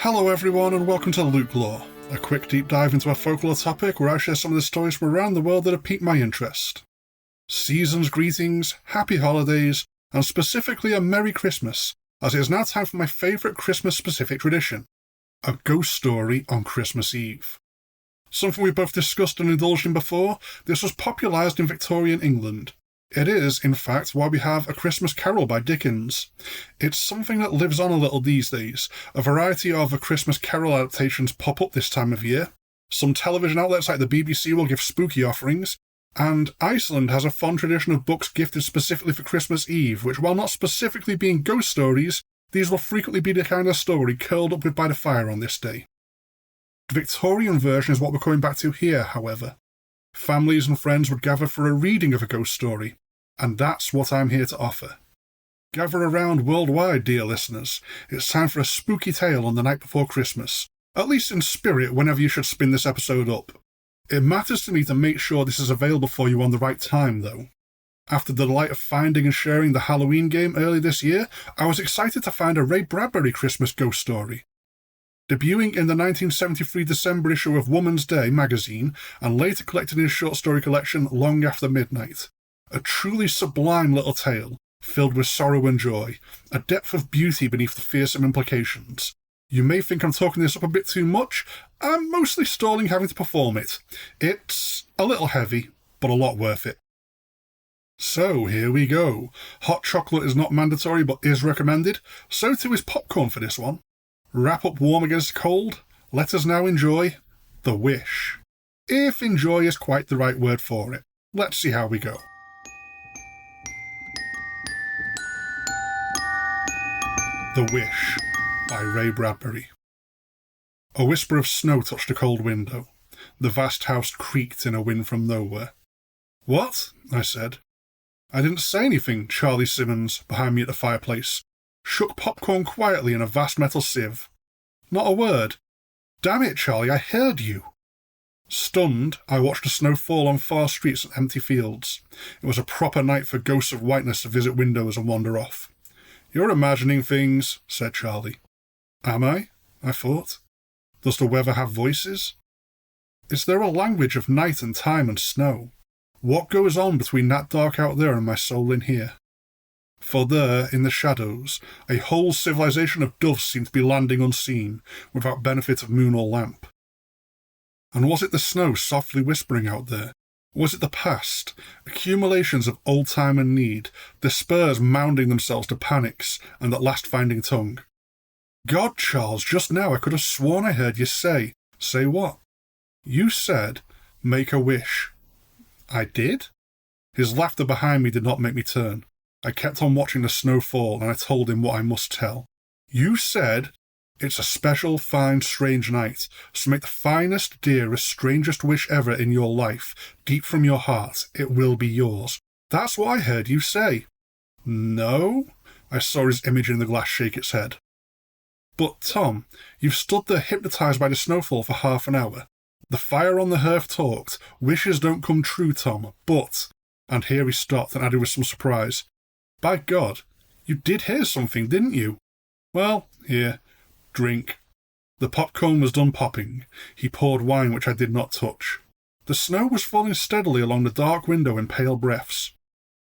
Hello everyone and welcome to LukeLore, a quick deep dive into a folklore topic where I share some of the stories from around the world that have piqued my interest. Season's greetings, happy holidays, and specifically a Merry Christmas, as it is now time for my favourite Christmas-specific tradition, a ghost story on Christmas Eve. Something we both discussed and indulged in before, this was popularised in Victorian England. It is, in fact, why we have A Christmas Carol by Dickens. It's something that lives on a little these days. A variety of A Christmas Carol adaptations pop up this time of year. Some television outlets like the BBC will give spooky offerings, and Iceland has a fond tradition of books gifted specifically for Christmas Eve, which, while not specifically being ghost stories, these will frequently be the kind of story curled up with by the fire on this day. The Victorian version is what we're coming back to here, however. Families and friends would gather for a reading of a ghost story, and that's what I'm here to offer. Gather around worldwide, dear listeners. It's time for a spooky tale on the night before Christmas, at least in spirit whenever you should spin this episode up. It matters to me to make sure this is available for you on the right time, though. After the delight of finding and sharing the Halloween game early this year, I was excited to find a Ray Bradbury Christmas ghost story. Debuting in the 1973 December issue of Woman's Day magazine, and later collected in his short story collection Long After Midnight. A truly sublime little tale, filled with sorrow and joy, a depth of beauty beneath the fearsome implications. You may think I'm talking this up a bit too much. I'm mostly stalling having to perform it. It's a little heavy, but a lot worth it. So, here we go. Hot chocolate is not mandatory, but is recommended. So too is popcorn for this one. Wrap up warm against cold. Let us now enjoy The Wish. If enjoy is quite the right word for it. Let's see how we go. The Wish by Ray Bradbury. A whisper of snow touched a cold window. The vast house creaked in a wind from nowhere. "What?" I said. I didn't say anything. Charlie Simmons, behind me at the fireplace, shook popcorn quietly in a vast metal sieve. Not a word. "Damn it, Charlie, I heard you." Stunned, I watched the snow fall on far streets and empty fields. It was a proper night for ghosts of whiteness to visit windows and wander off. "You're imagining things," said Charlie. Am I thought. Does the weather have voices? Is there a language of night and time and snow? What goes on between that dark out there and my soul in here? For there, in the shadows, a whole civilization of doves seemed to be landing unseen, without benefit of moon or lamp. And was it the snow softly whispering out there? Was it the past, accumulations of old time and need, despairs mounding themselves to panics, and at last finding tongue? "God, Charles, just now I could have sworn I heard you say..." "Say what?" "You said, 'Make a wish.'" "I did?" His laughter behind me did not make me turn. I kept on watching the snow fall, and I told him what I must tell. "You said, 'It's a special, fine, strange night, so make the finest, dearest, strangest wish ever in your life, deep from your heart. It will be yours.' That's what I heard you say." "No?" I saw his image in the glass shake its head. "But, Tom, you've stood there hypnotised by the snowfall for half an hour. The fire on the hearth talked. Wishes don't come true, Tom, but..." And here he stopped and added with some surprise, "By God, you did hear something, didn't you? Well, here, drink." The popcorn was done popping. He poured wine which I did not touch. The snow was falling steadily along the dark window in pale breaths.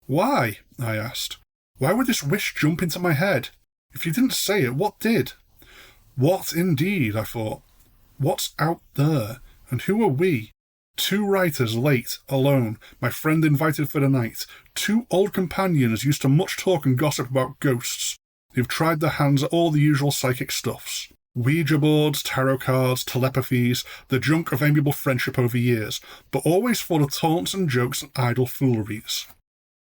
"Why?" I asked. "Why would this wish jump into my head? If you didn't say it, what did?" What indeed, I thought. What's out there? And who are we? Two writers late, alone, my friend invited for the night, two old companions used to much talk and gossip about ghosts, who've tried their hands at all the usual psychic stuffs. Ouija boards, tarot cards, telepathies, the junk of amiable friendship over years, but always full of taunts and jokes and idle fooleries.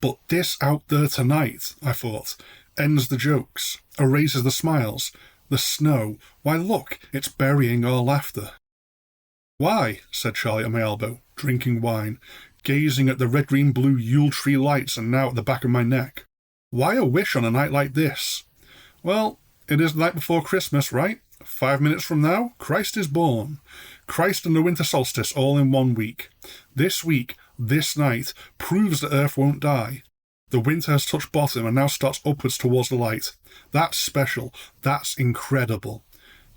But this out there tonight, I thought, ends the jokes, erases the smiles. The snow, why look, it's burying our laughter. "Why?" said Charlie at my elbow, drinking wine, gazing at the red, green, blue Yule tree lights and now at the back of my neck. "Why a wish on a night like this?" "Well, it is the night before Christmas, right? 5 minutes from now, Christ is born. Christ and the winter solstice all in 1 week. This week, this night, proves that Earth won't die. The winter has touched bottom and now starts upwards towards the light. That's special. That's incredible.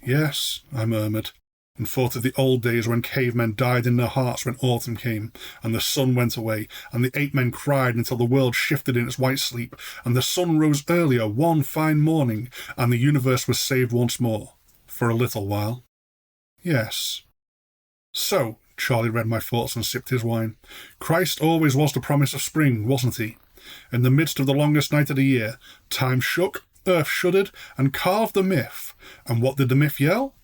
Yes, I murmured, and thought of the old days when cavemen died in their hearts when autumn came, and the sun went away, and the ape men cried until the world shifted in its white sleep, and the sun rose earlier one fine morning, and the universe was saved once more, for a little while. Yes. So, Charlie read my thoughts and sipped his wine. Christ always was the promise of spring, wasn't he? In the midst of the longest night of the year, time shook, earth shuddered, and carved the myth. And what did the myth yell?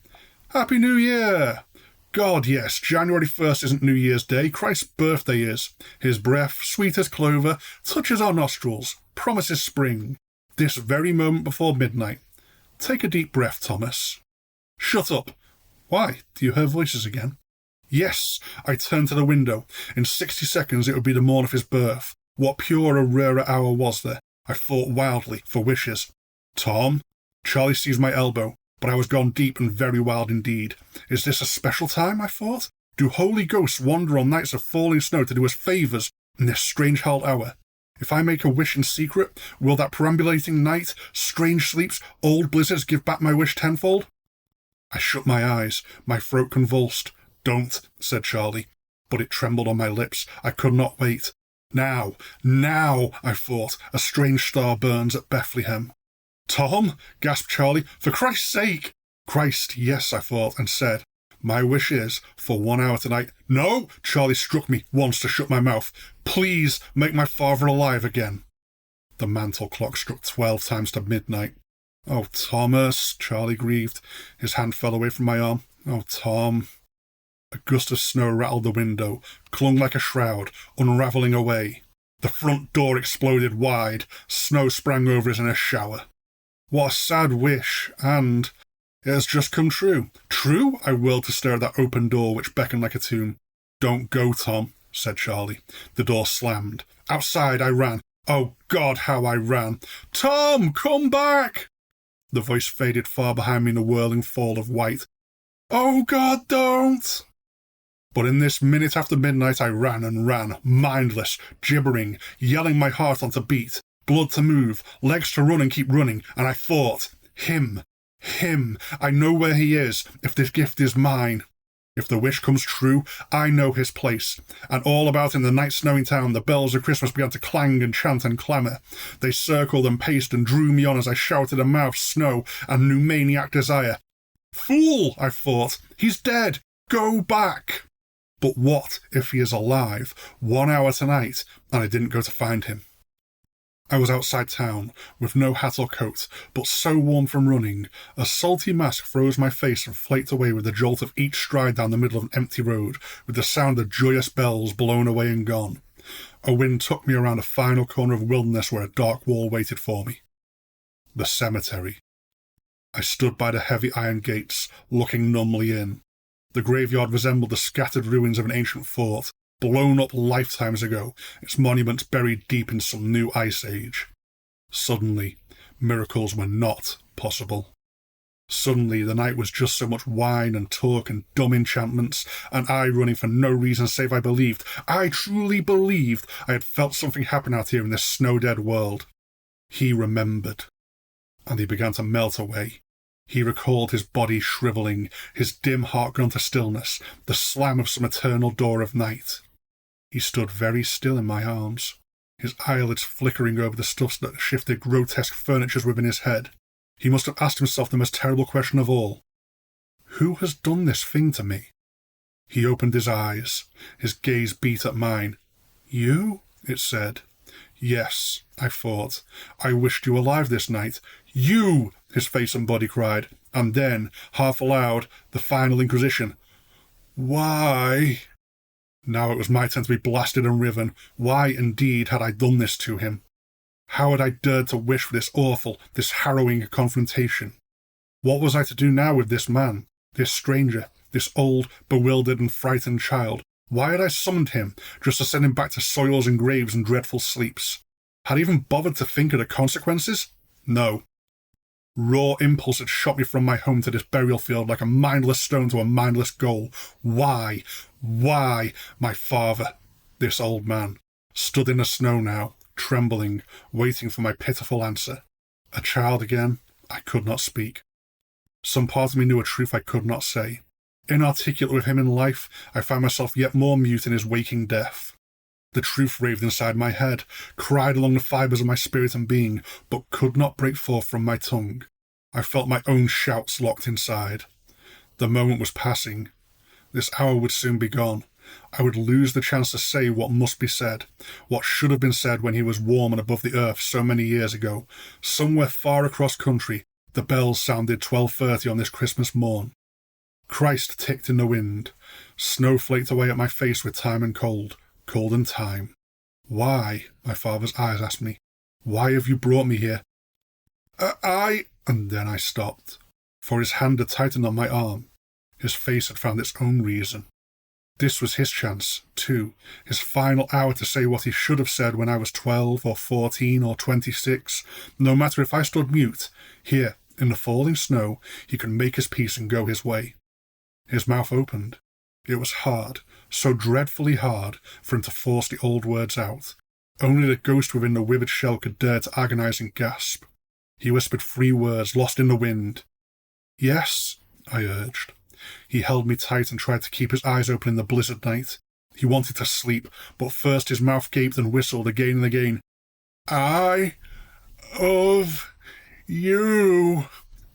Happy New Year! God, yes, January 1st isn't New Year's Day, Christ's birthday is. His breath, sweet as clover, touches our nostrils, promises spring. This very moment before midnight. Take a deep breath, Thomas. Shut up. Why, do you hear voices again? Yes, I turned to the window. In 60 seconds it would be the morn of his birth. What purer, rarer hour was there? I fought wildly for wishes. Tom? Charlie seized my elbow, but I was gone deep and very wild indeed. Is this a special time, I thought? Do holy ghosts wander on nights of falling snow to do us favours in this strange held hour? If I make a wish in secret, will that perambulating night, strange sleeps, old blizzards give back my wish tenfold? I shut my eyes, my throat convulsed. Don't, said Charlie, but it trembled on my lips. I could not wait. Now, I thought, a strange star burns at Bethlehem. Tom, gasped Charlie, for Christ's sake! Christ, yes, I thought, and said, my wish is, for 1 hour tonight. No, Charlie struck me once to shut my mouth. Please make my father alive again. The mantel clock struck 12 times to midnight. Oh, Thomas, Charlie grieved. His hand fell away from my arm. Oh, Tom. A gust of snow rattled the window, clung like a shroud, unravelling away. The front door exploded wide. Snow sprang over us in a shower. What a sad wish, and it has just come true. True? I whirled to stare at that open door which beckoned like a tomb. Don't go, Tom, said Charlie. The door slammed. Outside I ran. Oh, God, how I ran. Tom, come back! The voice faded far behind me in a whirling fall of white. Oh, God, don't! But in this minute after midnight I ran and ran, mindless, gibbering, yelling my heart on to beat, blood to move, legs to run and keep running, and I thought, him, I know where he is, if this gift is mine. If the wish comes true, I know his place. And all about in the night-snowing town, the bells of Christmas began to clang and chant and clamour. They circled and paced and drew me on as I shouted a mouth snow and knew maniac desire. Fool, I thought, he's dead. Go back. But what if he is alive, 1 hour tonight, and I didn't go to find him? I was outside town, with no hat or coat, but so warm from running, a salty mask froze my face and flaked away with the jolt of each stride down the middle of an empty road, with the sound of joyous bells blown away and gone. A wind took me around a final corner of wilderness where a dark wall waited for me. The cemetery. I stood by the heavy iron gates, looking numbly in. The graveyard resembled the scattered ruins of an ancient fort, blown up lifetimes ago, its monuments buried deep in some new ice age. Suddenly, miracles were not possible. Suddenly, the night was just so much wine and talk and dumb enchantments, and I running for no reason save I truly believed I had felt something happen out here in this snow-dead world. He remembered, and he began to melt away. He recalled his body shrivelling, his dim heart gone to stillness, the slam of some eternal door of night. He stood very still in my arms, his eyelids flickering over the stuffs that shifted grotesque furnitures within his head. He must have asked himself the most terrible question of all. Who has done this thing to me? He opened his eyes. His gaze beat at mine. You? It said. Yes, I thought. I wished you alive this night. You! His face and body cried. And then, half aloud, the final inquisition. Why? Now it was my turn to be blasted and riven. Why, indeed, had I done this to him? How had I dared to wish for this awful, this harrowing confrontation? What was I to do now with this man, this stranger, this old, bewildered and frightened child? Why had I summoned him, just to send him back to soils and graves and dreadful sleeps? Had I even bothered to think of the consequences? No. Raw impulse had shot me from my home to this burial field like a mindless stone to a mindless goal. Why, my father, this old man, stood in the snow now, trembling, waiting for my pitiful answer. A child again, I could not speak. Some part of me knew a truth I could not say. Inarticulate with him in life, I found myself yet more mute in his waking death. The truth raved inside my head, cried along the fibres of my spirit and being, but could not break forth from my tongue. I felt my own shouts locked inside. The moment was passing. This hour would soon be gone. I would lose the chance to say what must be said, what should have been said when he was warm and above the earth so many years ago. Somewhere far across country, the bells sounded 12:30 on this Christmas morn. Christ ticked in the wind. Snow flaked away at my face with time and cold and time. Why, my father's eyes asked me, why have you brought me here? And then I stopped, for his hand had tightened on my arm. His face had found its own reason. This was his chance, too, his final hour to say what he should have said when I was 12 or 14 or 26. No matter if I stood mute, here, in the falling snow, he could make his peace and go his way. His mouth opened. It was hard, so dreadfully hard, for him to force the old words out. Only the ghost within the withered shell could dare to agonizing gasp. He whispered 3 words, lost in the wind. Yes, I urged. He held me tight and tried to keep his eyes open in the blizzard night. He wanted to sleep, but first his mouth gaped and whistled again and again. I of you.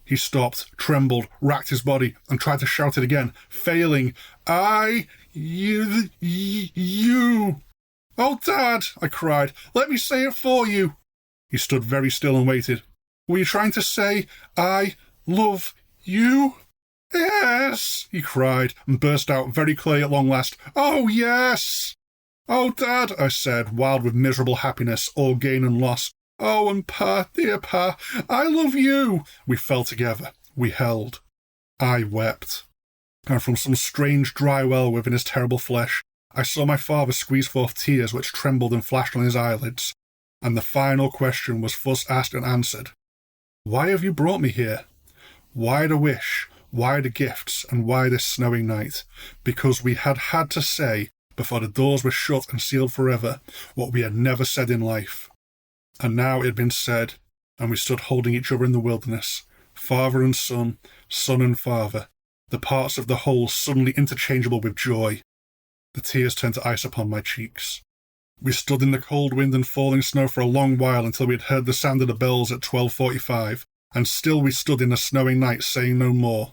He stopped, trembled, racked his body, and tried to shout it again, failing. You. Oh, Dad, I cried. Let me say it for you. He stood very still and waited. Were you trying to say, I love you? Yes, he cried, and burst out very clearly at long last. Oh, yes. Oh, Dad, I said, wild with miserable happiness, all gain and loss. Oh, and Pa, dear Pa, I love you. We fell together. We held. I wept. And from some strange dry well within his terrible flesh, I saw my father squeeze forth tears which trembled and flashed on his eyelids. And the final question was thus asked and answered. Why have you brought me here? Why the wish? Why the gifts? And why this snowing night? Because we had to say, before the doors were shut and sealed forever, what we had never said in life. And now it had been said, and we stood holding each other in the wilderness, father and son, son and father, the parts of the whole suddenly interchangeable with joy. The tears turned to ice upon my cheeks. We stood in the cold wind and falling snow for a long while until we had heard the sound of the bells at 12:45, and still we stood in the snowing night saying no more.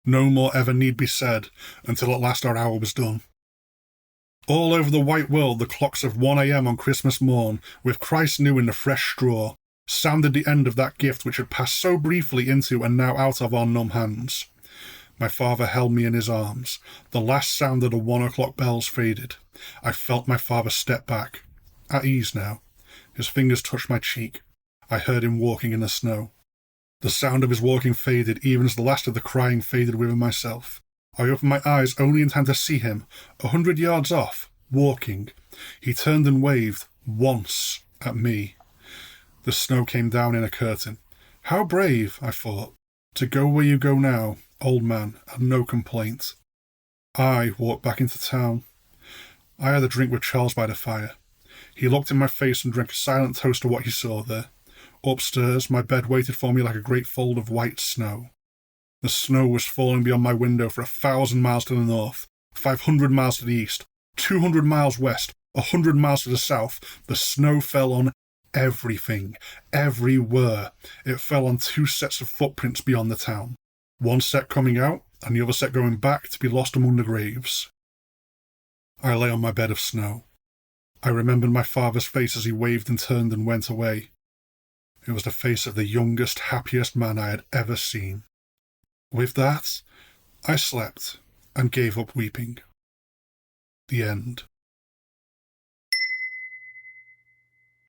No more ever need be said, until at last our hour was done. All over the white world the clocks of 1 a.m. on Christmas morn, with Christ new in the fresh straw, sounded the end of that gift which had passed so briefly into and now out of our numb hands. My father held me in his arms. The last sound of the 1 o'clock bells faded. I felt my father step back. At ease now. His fingers touched my cheek. I heard him walking in the snow. The sound of his walking faded even as the last of the crying faded within myself. I opened my eyes only in time to see him, 100 yards off, walking. He turned and waved, once, at me. The snow came down in a curtain. How brave, I thought, to go where you go now, old man, and no complaint. I walked back into town. I had a drink with Charles by the fire. He looked in my face and drank a silent toast to what he saw there. Upstairs, my bed waited for me like a great fold of white snow. The snow was falling beyond my window for 1,000 miles to the north, 500 miles to the east, 200 miles west, 100 miles to the south. The snow fell on everything, everywhere. It fell on 2 sets of footprints beyond the town. One set coming out, and the other set going back to be lost among the graves. I lay on my bed of snow. I remembered my father's face as he waved and turned and went away. It was the face of the youngest, happiest man I had ever seen. With that, I slept and gave up weeping. The end.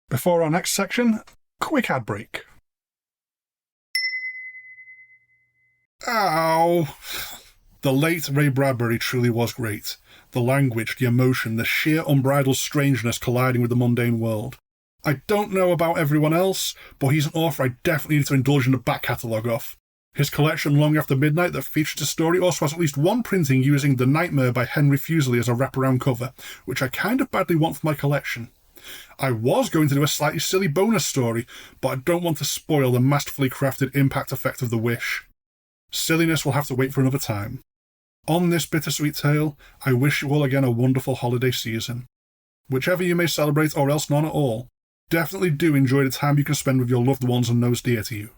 Before our next section, quick ad break. Ow! The late Ray Bradbury truly was great. The language, the emotion, the sheer unbridled strangeness colliding with the mundane world. I don't know about everyone else, but he's an author I definitely need to indulge in the back catalogue of. His collection Long After Midnight that features a story also has at least one printing using The Nightmare by Henry Fuseli as a wraparound cover, which I kind of badly want for my collection. I was going to do a slightly silly bonus story, but I don't want to spoil the masterfully crafted impact effect of The Wish. Silliness will have to wait for another time. On this bittersweet tale, I wish you all again a wonderful holiday season. Whichever you may celebrate or else none at all, definitely do enjoy the time you can spend with your loved ones and those dear to you.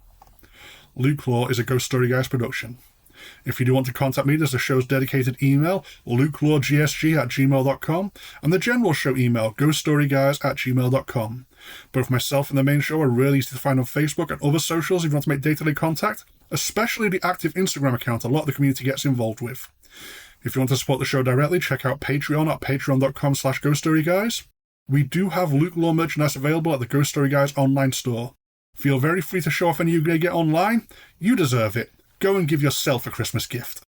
LukeLore is a Ghost Story Guys production. If you do want to contact me, there's the show's dedicated email, lukeloregsg@gmail.com, and the general show email, ghoststoryguys@gmail.com. Both myself and the main show are really easy to find on Facebook and other socials if you want to make day-to-day contact, especially the active Instagram account a lot of the community gets involved with. If you want to support the show directly, check out Patreon at patreon.com/ghoststoryguys. We do have LukeLore merchandise available at the Ghost Story Guys online store. Feel very free to show off any you get online. You deserve it. Go and give yourself a Christmas gift.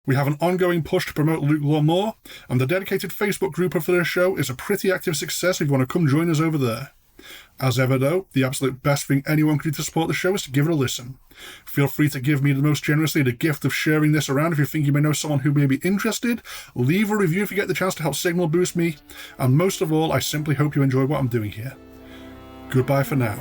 We have an ongoing push to promote LukeLore more, and the dedicated Facebook group for the show is a pretty active success if you want to come join us over there. As ever though, the absolute best thing anyone can do to support the show is to give it a listen. Feel free to give me the most generously the gift of sharing this around if you think you may know someone who may be interested. Leave a review if you get the chance to help signal boost me, and most of all, I simply hope you enjoy what I'm doing here. Goodbye for now.